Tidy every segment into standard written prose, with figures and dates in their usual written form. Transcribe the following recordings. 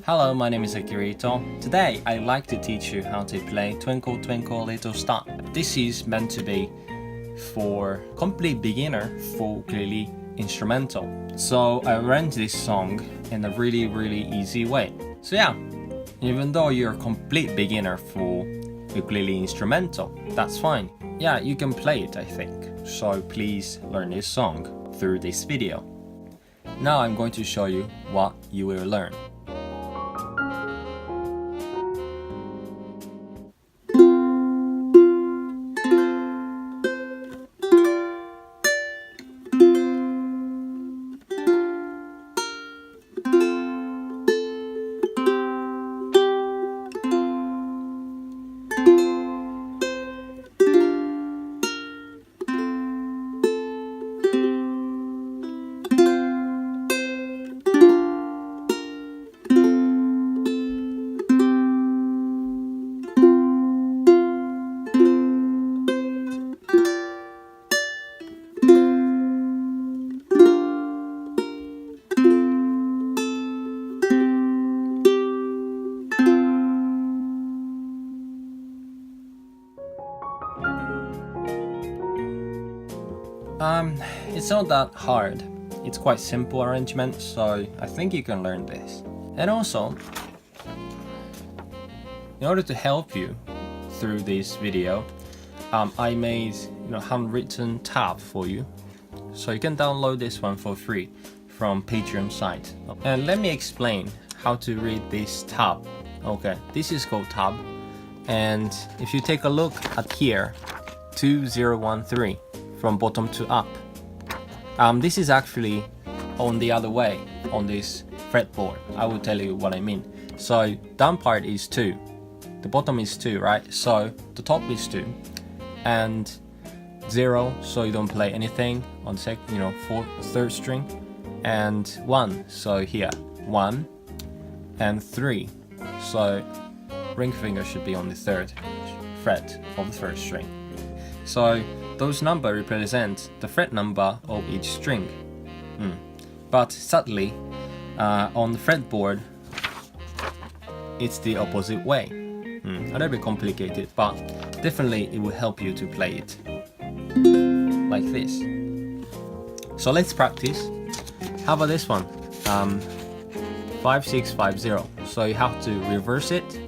Hello, my name is Akirito. Today, I'd like to teach you how to play Twinkle, Twinkle, Little Star. This is meant to be for complete beginner for ukulele instrumental. So I learned this song in a really easy way. So yeah, even though you're a complete beginner for ukulele instrumental, that's fine. Yeah, you can play it, I think. So please learn this song through this video. Now I'm going to show you what you will learn. It's not that hard. It's quite simple arrangement, so I think you can learn this. And also, in order to help you through this video, I made handwritten tab for you, so you can download this one for free from Patreon site. And let me explain how to read this tab. Okay, this is called tab, and if you take a look at here, 2013 from bottom to up. This is actually on the other way on this fretboard. I will tell you what I mean. So down part is 2, the bottom is 2, right? So the top is 2, and 0, so you don't play anything on third string, and 1, so here 1, and 3, so ring finger should be on the 3rd fret of the 1st string. So those numbers represent the fret number of each string. But sadly, on the fretboard, it's the opposite way. A little bit complicated, but definitely it will help you to play it like this. So let's practice. How about this one? 5650. So you have to reverse it.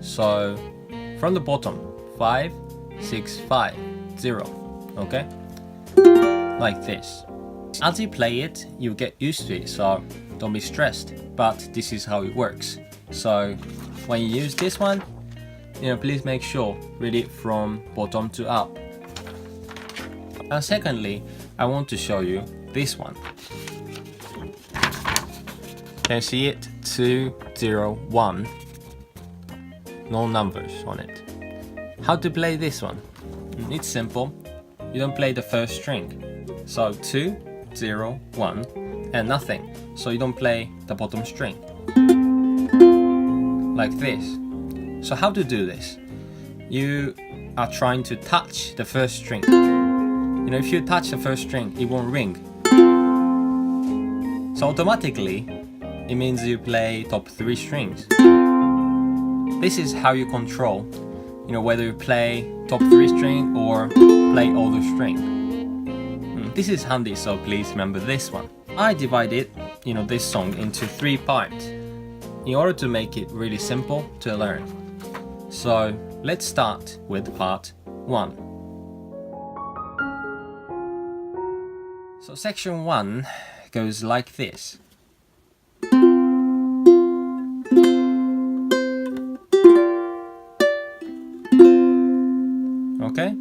So from the bottom, 5, 6, 5, 0. Okay? Like this. As you play it, you get used to it, so don't be stressed. But this is how it works. So when you use this one, please make sure read it from bottom to up. And secondly, I want to show you this one. Can you see it? 2, 0, 1. No numbers on it. How to play this one? It's simple. You don't play the first string. So 2, 0, 1, and nothing. So you don't play the bottom string. Like this. So how to do this? You are trying to touch the first string. If you touch the first string, it won't ring. So automatically, it means you play top 3 strings. This is how you control whether you play top 3 string or play all the string. This is handy, so please remember this one. I divided, this song into 3 parts in order to make it really simple to learn. So let's start with part 1. So section 1 goes like this. Okay?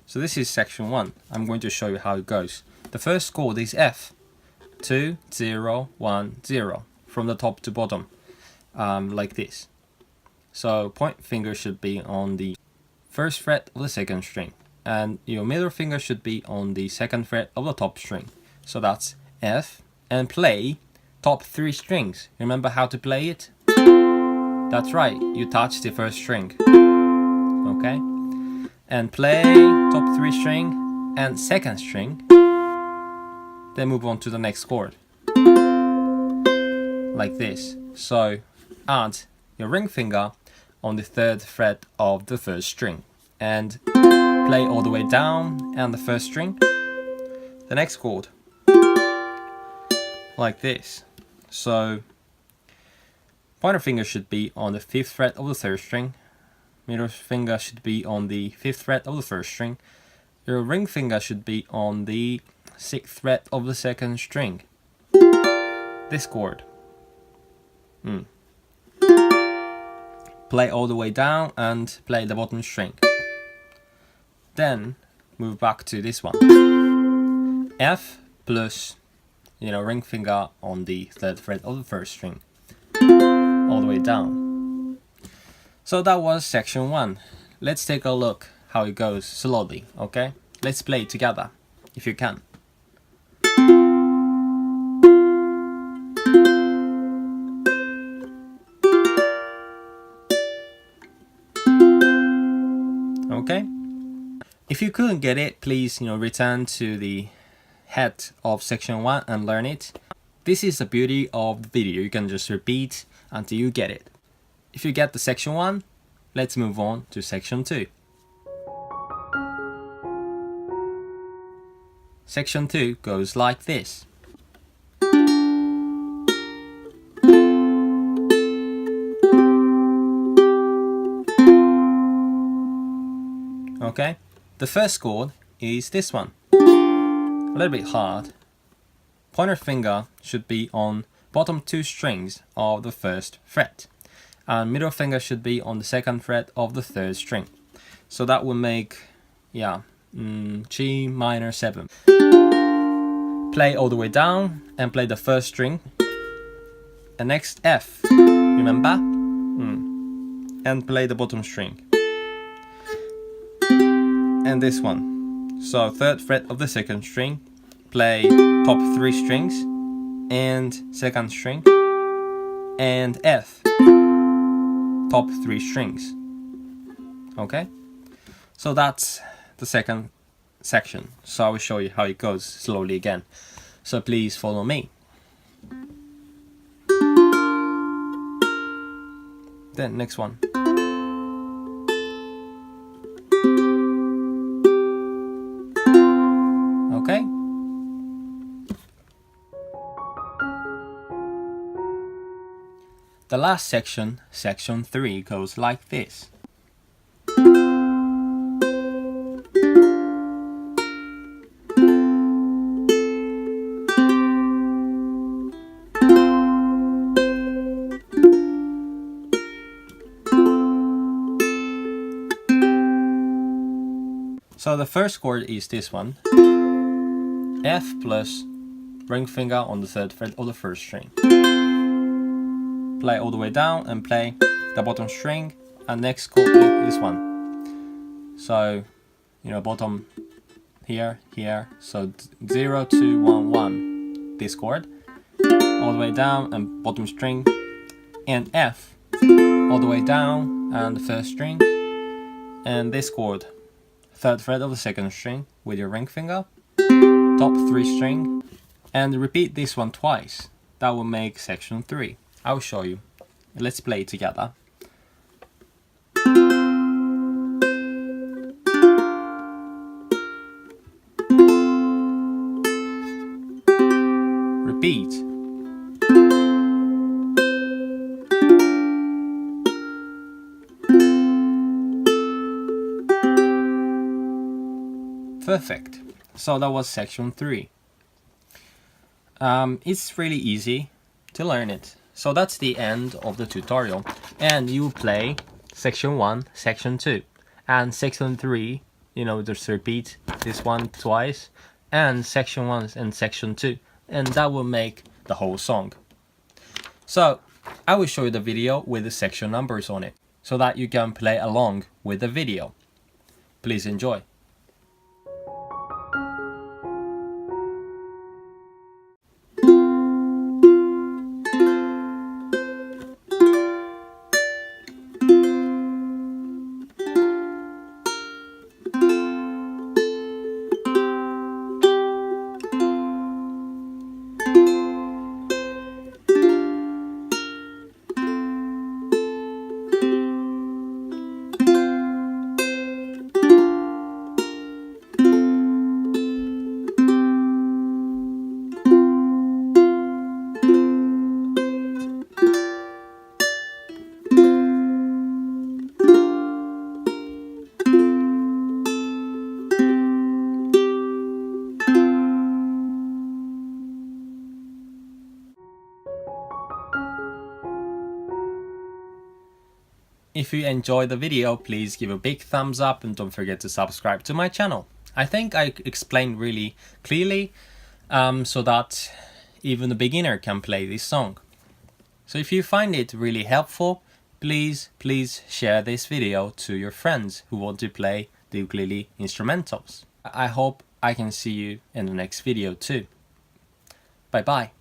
So this is section 1. I'm going to show you how it goes. The first chord is F. 2, 0, 1, 0. From the top to bottom. Like this. So point finger should be on the 1st fret of the 2nd string. And your middle finger should be on the 2nd fret of the top string. So that's F. And play top 3 strings. Remember how to play it? That's right. You touch the 1st string. Okay? And play top 3 string and 2nd string, then move on to the next chord. like this. So add your ring finger on the 3rd fret of the 1st string and play all the way down and the 1st string. The next chord, like this. So pointer finger should be on the 5th fret of the 3rd string. Middle finger should be on the 5th fret of the 1st string. Your ring finger should be on the 6th fret of the 2nd string. This chord. Play all the way down and play the bottom string. Then move back to this one. F plus, ring finger on the 3rd fret of the 1st string. All the way down. So that was section 1. Let's take a look how it goes slowly, okay? Let's play it together, if you can. Okay? If you couldn't get it, please, return to the head of section 1 and learn it. This is the beauty of the video. You can just repeat until you get it. If you get the section 1, let's move on to section 2. Section 2 goes like this. Okay, the first chord is this one. A little bit hard. Pointer finger should be on bottom 2 strings of the 1st fret. And middle finger should be on the 2nd fret of the 3rd string. So that will make, G minor 7. Play all the way down and play the 1st string. And next F, remember? And play the bottom string. And this one. So 3rd fret of the 2nd string, play top 3 strings and 2nd string, and F, top 3 strings. Okay? So that's the second section. So I will show you how it goes slowly again. So please follow me. Then next one. Okay? The last section, section 3, goes like this. So the first chord is this one. F plus ring finger on the 3rd fret of the 1st string. Play all the way down and play the bottom string, and next chord is this one. So, bottom here, so 0, 2, 1, 1, this chord, all the way down and bottom string, and F, all the way down and the 1st string, and this chord, 3rd fret of the 2nd string with your ring finger, top 3 string, and repeat this one twice. That will make section 3. I'll show you. Let's play it together. Repeat. Perfect. So that was section 3. It's really easy to learn it. So that's the end of the tutorial. And you play section 1, section 2. And section 3, just repeat this one twice. And section 1 and section 2. And that will make the whole song. So I will show you the video with the section numbers on it, so that you can play along with the video. Please enjoy. If you enjoyed the video, please give a big thumbs up and don't forget to subscribe to my channel. I think I explained really clearly so that even the beginner can play this song. So if you find it really helpful, please share this video to your friends who want to play the ukulele instrumentals. I hope I can see you in the next video too. Bye bye.